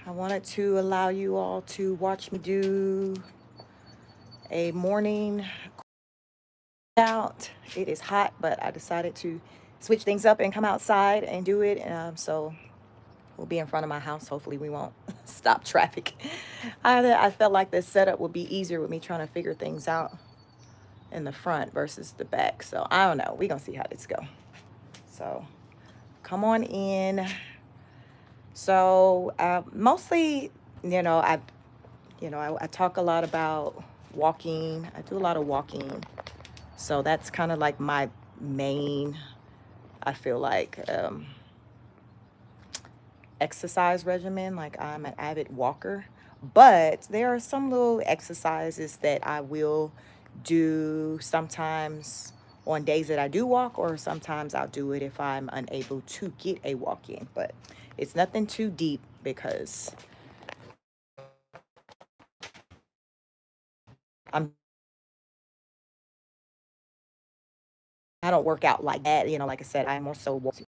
I wanted to allow you all to watch me do a morning out. It is hot, but I decided to switch things up and come outside and do it. So we'll be in front of my house. Hopefully, we won't stop traffic. I felt like this setup would be easier with me trying to figure things out in the front versus the back. So I don't know. We're going to see how this go. So come on in. So mostly, I I talk a lot about walking. I do a lot of walking. So that's kind of like my main, I feel like, exercise regimen. Like I'm an avid walker. But there are some little exercises that I will do sometimes on days that I do walk, or sometimes I'll do it if I'm unable to get a walk in. But it's nothing too deep because I'm I don't work out like that. Like I said, I'm more so what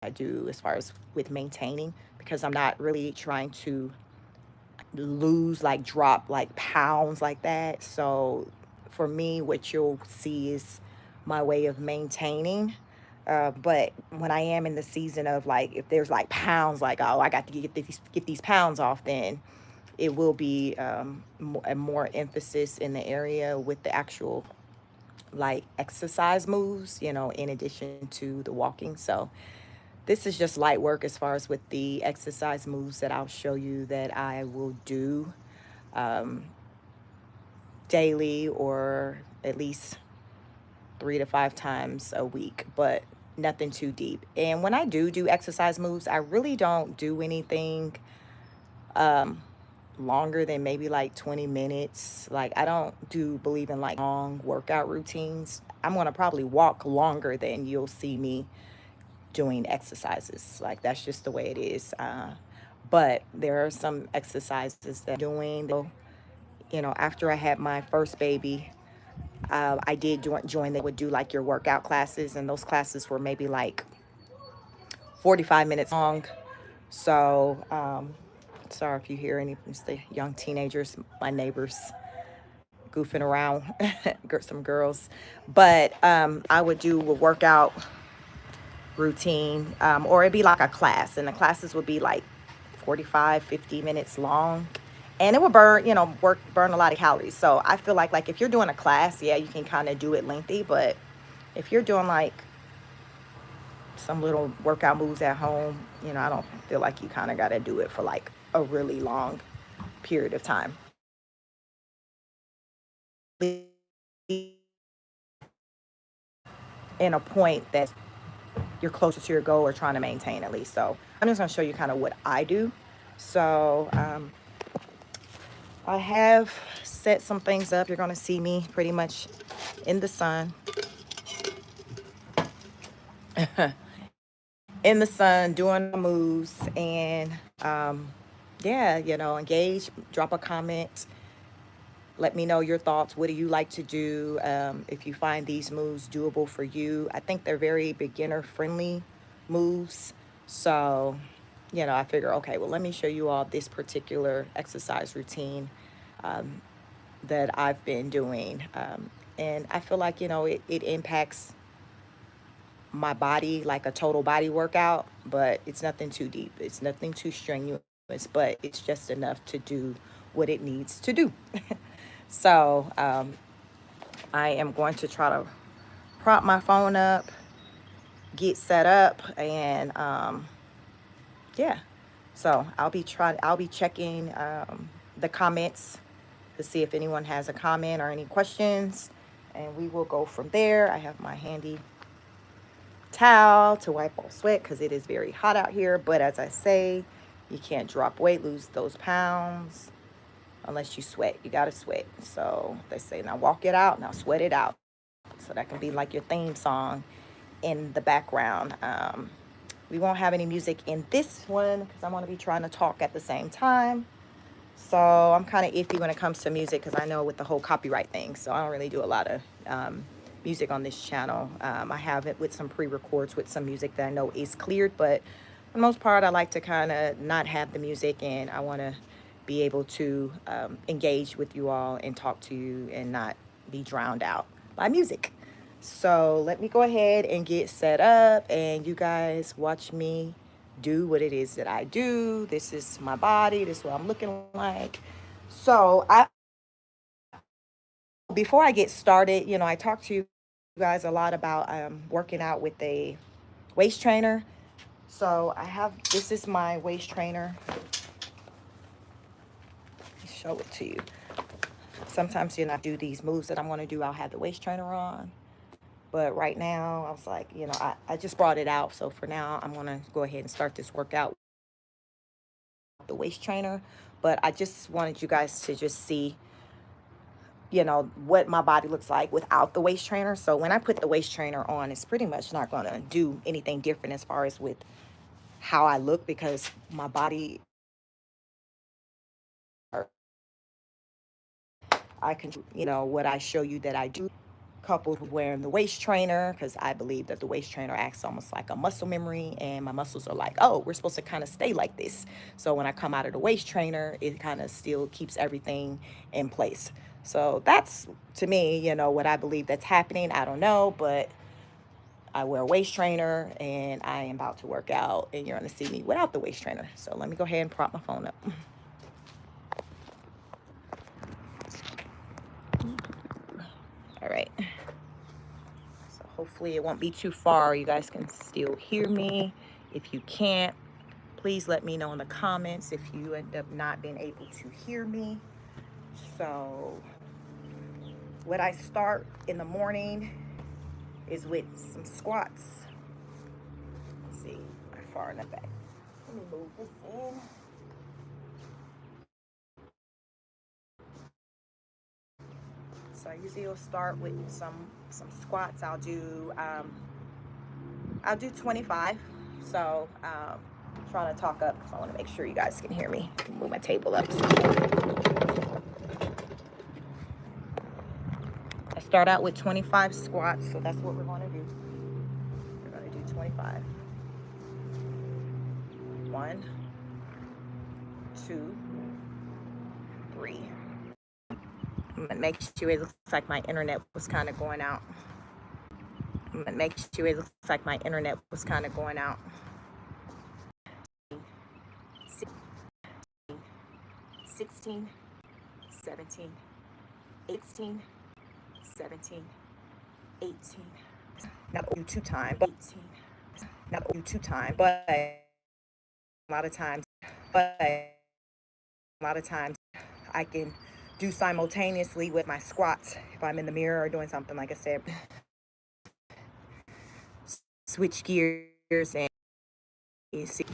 I do as far as with maintaining because I'm not really trying to lose, like drop like pounds like that. So for me, what you'll see is my way of maintaining. But when I am in the season of like, if there's like pounds, like, oh, I got to get these pounds off, then it will be a more emphasis in the area with the actual like exercise moves, in addition to the walking. So this is just light work as far as with the exercise moves that I'll show you that I will do um, daily or at least 3 to 5 times a week, but nothing too deep. And when I do exercise moves, I really don't do anything um, longer than maybe like 20 minutes. Like I don't do believe in like long workout routines. I'm going to probably walk longer than you'll see me doing exercises. Like that's just the way it is. But there are some exercises that I'm doing. After I had my first baby, I did join. They would do like your workout classes, and those classes were maybe like 45 minutes long. So, sorry if you hear any from the young teenagers, my neighbors goofing around, some girls. But I would do a workout routine, or it'd be like a class, and the classes would be like 45, 50 minutes long. And it would burn a lot of calories. So I feel like if you're doing a class, yeah, you can kind of do it lengthy. But if you're doing like some little workout moves at home, I don't feel like you kind of got to do it for like a really long period of time. In a point that you're closer to your goal or trying to maintain at least. So I'm just going to show you kind of what I do. So I have set some things up. You're going to see me pretty much in the sun. In the sun doing moves and yeah, engage, drop a comment, let me know your thoughts. What do you like to do? If you find these moves doable for you, I think they're very beginner friendly moves. So I figure, okay, well, let me show you all this particular exercise routine um, that I've been doing. And I feel like it impacts my body like a total body workout, but it's nothing too deep. It's nothing too strenuous, but it's just enough to do what it needs to do. So I am going to try to prop my phone up, get set up, and yeah. So I'll be checking the comments to see if anyone has a comment or any questions, and we will go from there. I have my handy towel to wipe off sweat because it is very hot out here. But as I say, you can't drop weight, lose those pounds unless you sweat. You got to sweat. So they say, now walk it out, now sweat it out. So that can be like your theme song in the background. We won't have any music in this one because I'm going to be trying to talk at the same time. So I'm kind of iffy when it comes to music because I know with the whole copyright thing. So I don't really do a lot of music on this channel. I have it with some pre-records with some music that I know is cleared, but For the most part, I like to kind of not have the music, and I want to be able to engage with you all and talk to you and not be drowned out by music. So let me go ahead and get set up, and you guys watch me do what it is that I do. This is my body. This is what I'm looking like. So I before I get started, I talked to you guys a lot about working out with a waist trainer. So this is my waist trainer. Let me show it to you. Sometimes, I do these moves that I'm going to do, I'll have the waist trainer on. But right now, I was like, I just brought it out. So for now, I'm going to go ahead and start this workout with the waist trainer. But I just wanted you guys to just see, what my body looks like without the waist trainer. So when I put the waist trainer on, it's pretty much not going to do anything different as far as with how I look, because my body, I can, what I show you that I do, coupled with wearing the waist trainer, because I believe that the waist trainer acts almost like a muscle memory, and my muscles are like, oh, we're supposed to kind of stay like this. So when I come out of the waist trainer, it kind of still keeps everything in place. So that's, to me, what I believe that's happening. I don't know, but I wear a waist trainer and I am about to work out, and you're going to see me without the waist trainer. So let me go ahead and prop my phone up. All right. So hopefully it won't be too far. You guys can still hear me. If you can't, please let me know in the comments if you end up not being able to hear me. So what I start in the morning is with some squats. Let's see, I'm far enough back. Let me move this in. So I usually will start with some squats. I'll do 25. So I'm trying to talk up because I want to make sure you guys can hear me. Move my table up. I start out with 25 squats, so that's what we're going to do. We're going to do 25. 1, 2, 3. I'm gonna make sure it looks like my internet was kind of going out. 16, 17, 18, 17, 18. Not do 2 times, but 18. Not do 2 times, but a lot of times, I can do simultaneously with my squats if I'm in the mirror or doing something. Like I said, switch gears and you see.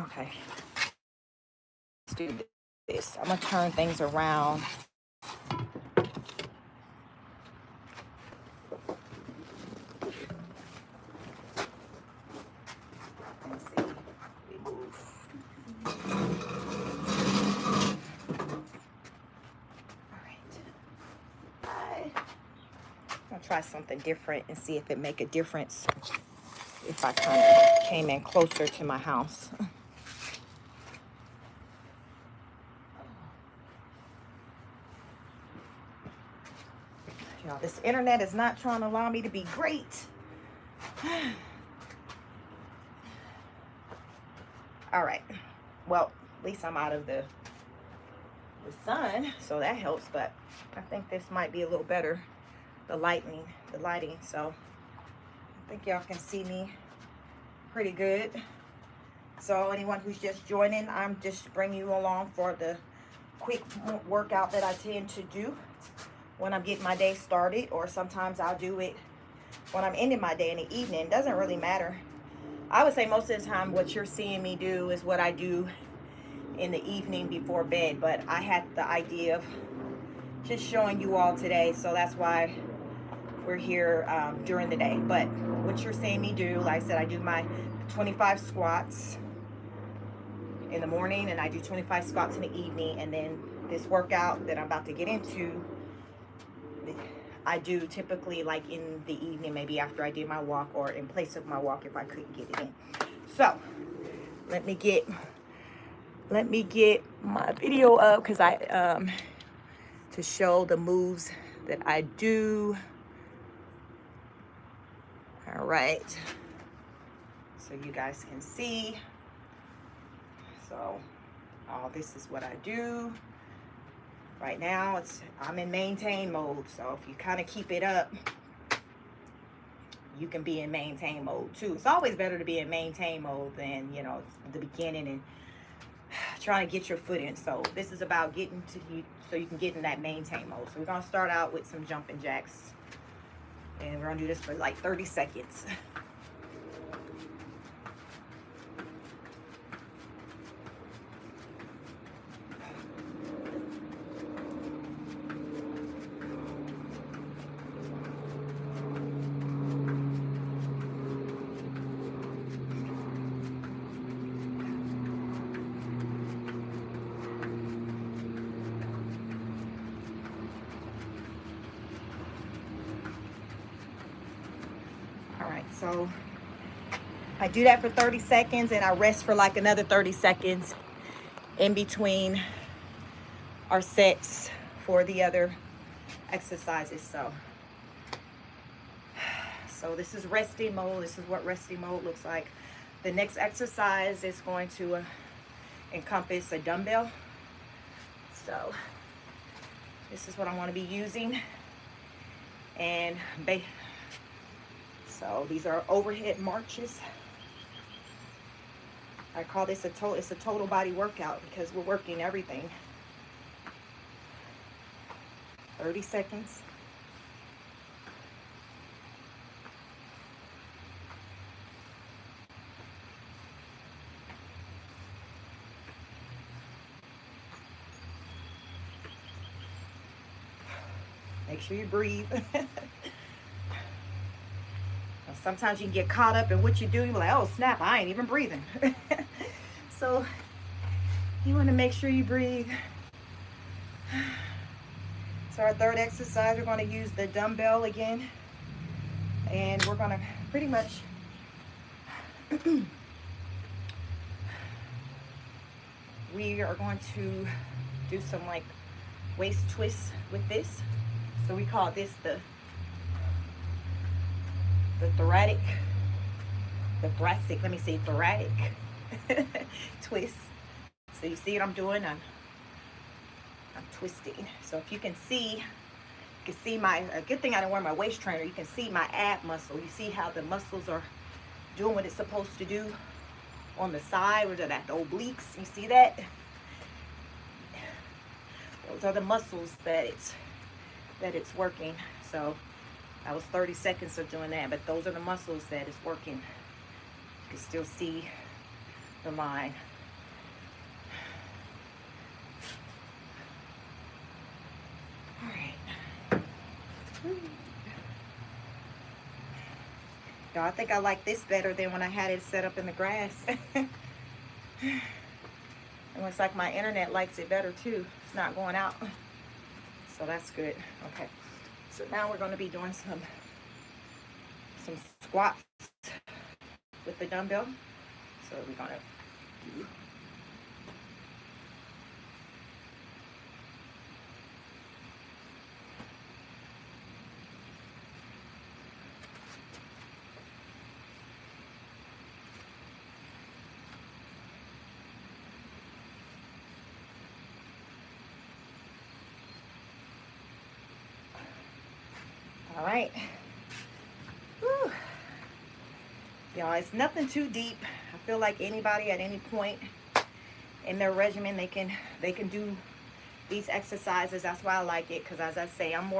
Okay, let's do this. I'm gonna turn things around. Let's see. We move. All right. I'll try something different and see if it make a difference if I kind of came in closer to my house. Y'all, this internet is not trying to allow me to be great. All right. Well, at least I'm out of the sun, so that helps. But I think this might be a little better. The lighting. So I think y'all can see me pretty good. So anyone who's just joining, I'm just bringing you along for the quick workout that I tend to do when I'm getting my day started, or sometimes I'll do it when I'm ending my day in the evening. It doesn't really matter. I would say most of the time what you're seeing me do is what I do in the evening before bed, but I had the idea of just showing you all today, so that's why we're here during the day. But what you're seeing me do, like I said, I do my 25 squats in the morning and I do 25 squats in the evening, and then this workout that I'm about to get into, I do typically like in the evening, maybe after I did my walk or in place of my walk if I couldn't get it in. So let me get my video up because I to show the moves that I do. All right, so you guys can see. So this is what I do right now. I'm in maintain mode, so if you kind of keep it up, you can be in maintain mode too. It's always better to be in maintain mode than, you know, the beginning and trying to get your foot in. So this is about getting to you so you can get in that maintain mode. So we're gonna start out with some jumping jacks, and we're gonna do this for like 30 seconds. So I do that for 30 seconds and I rest for like another 30 seconds in between our sets for the other exercises. So this is resting mode. This is what resting mode looks like. The next exercise is going to encompass a dumbbell. So this is what I want to be using. And so these are overhead marches. I call this it's a total body workout because we're working everything. 30 seconds. Make sure you breathe. Sometimes you can get caught up in what you do. You're like, oh snap, I ain't even breathing. So you want to make sure you breathe. So our third exercise, we're going to use the dumbbell again. And we're going to pretty much we are going to do some like waist twists with this. So we call this the thoracic twist. So you see what I'm doing? I'm twisting. So if you can see my, a good thing I didn't wear my waist trainer, you can see my ab muscle. You see how the muscles are doing what it's supposed to do on the side, where they're at the obliques. You see that? Those are the muscles that it's working. So that was 30 seconds of doing that, but those are the muscles that is working. You can still see the line. All right. Y'all, I think I like this better than when I had it set up in the grass. And looks like my internet likes it better too. It's not going out. So that's good. Okay. So now we're going to be doing some squats with the dumbbell. So we're going to do all right. Whew. Y'all, it's nothing too deep. I feel like anybody at any point in their regimen, they can do these exercises. That's why I like it, because as I say, I'm more